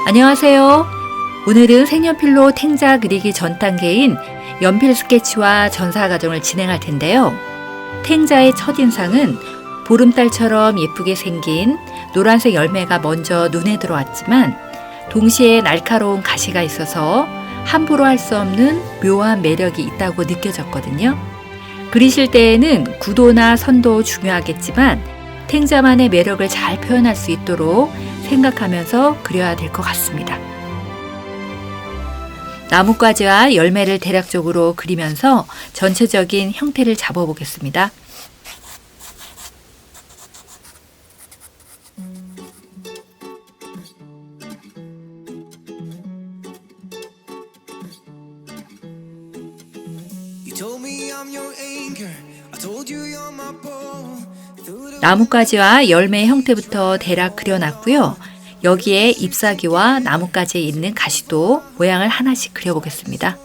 안녕하세요. 오늘은 색연필로 탱자 그리기 전 단계인 연필 스케치와 전사 과정을 진행할 텐데요. 탱자의 첫인상은 보름달처럼 예쁘게 생긴 노란색 열매가 먼저 눈에 들어왔지만 동시에 날카로운 가시가 있어서 함부로 할 수 없는 묘한 매력이 있다고 느껴졌거든요. 그리실 때에는 구도나 선도 중요하겠지만 탱자만의 매력을 잘 표현할 수 있도록 생각하면서 그려야 될 것 같습니다. 나뭇가지와 열매를 대략적으로 그리면서 전체적인 형태를 잡아보겠습니다. 나뭇가지와 열매 형태부터 대략 그려놨고요. 여기에 잎사귀와 나뭇가지에 있는 가시도 모양을 하나씩 그려보겠습니다.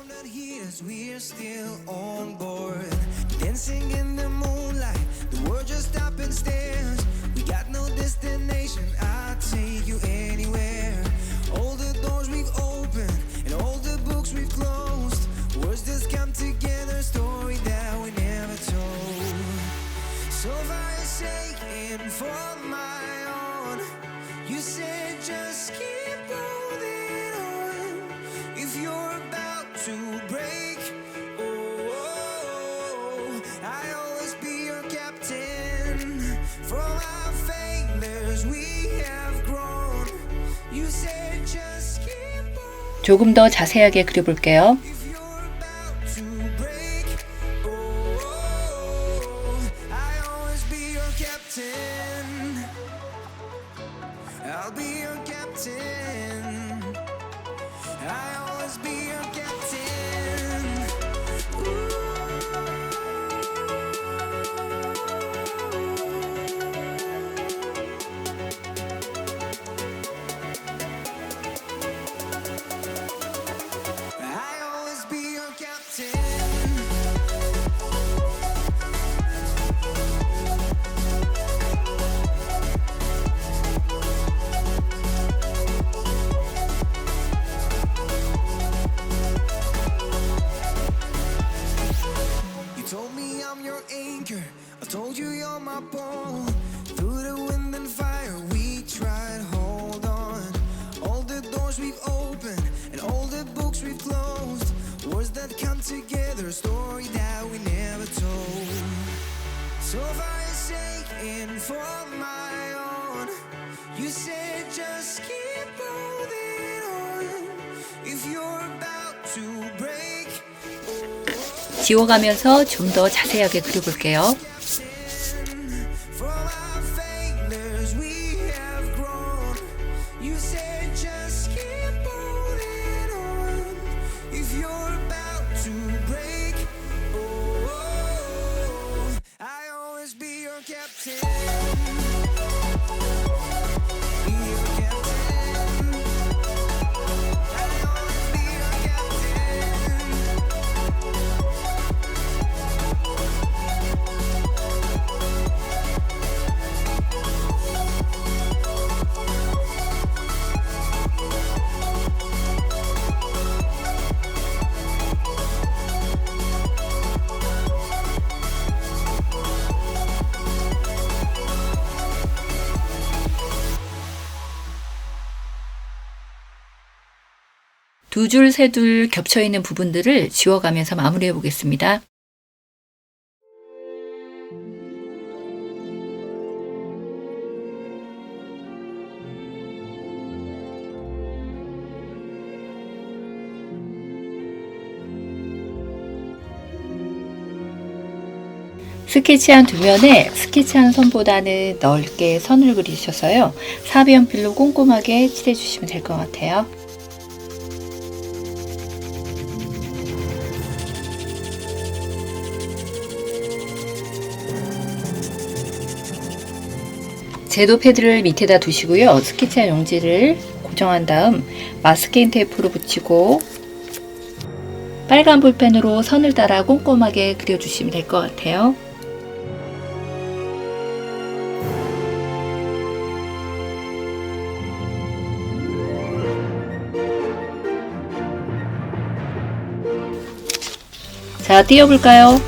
조금 더 자세하게 그려볼게요. 지워가면서 좀 더 자세하게 그려볼게요. 두 줄, 세 줄 겹쳐있는 부분들을 지워가면서 마무리해 보겠습니다. 스케치한 두 면에 스케치한 선보다는 넓게 선을 그리셔서요. 사비연필로 꼼꼼하게 칠해주시면 될 것 같아요. 제도 패드를 밑에다 두시고요. 스케치한 용지를 고정한 다음 마스킹 테이프로 붙이고 빨간 볼펜으로 선을 따라 꼼꼼하게 그려주시면 될 것 같아요. 자, 띄워볼까요?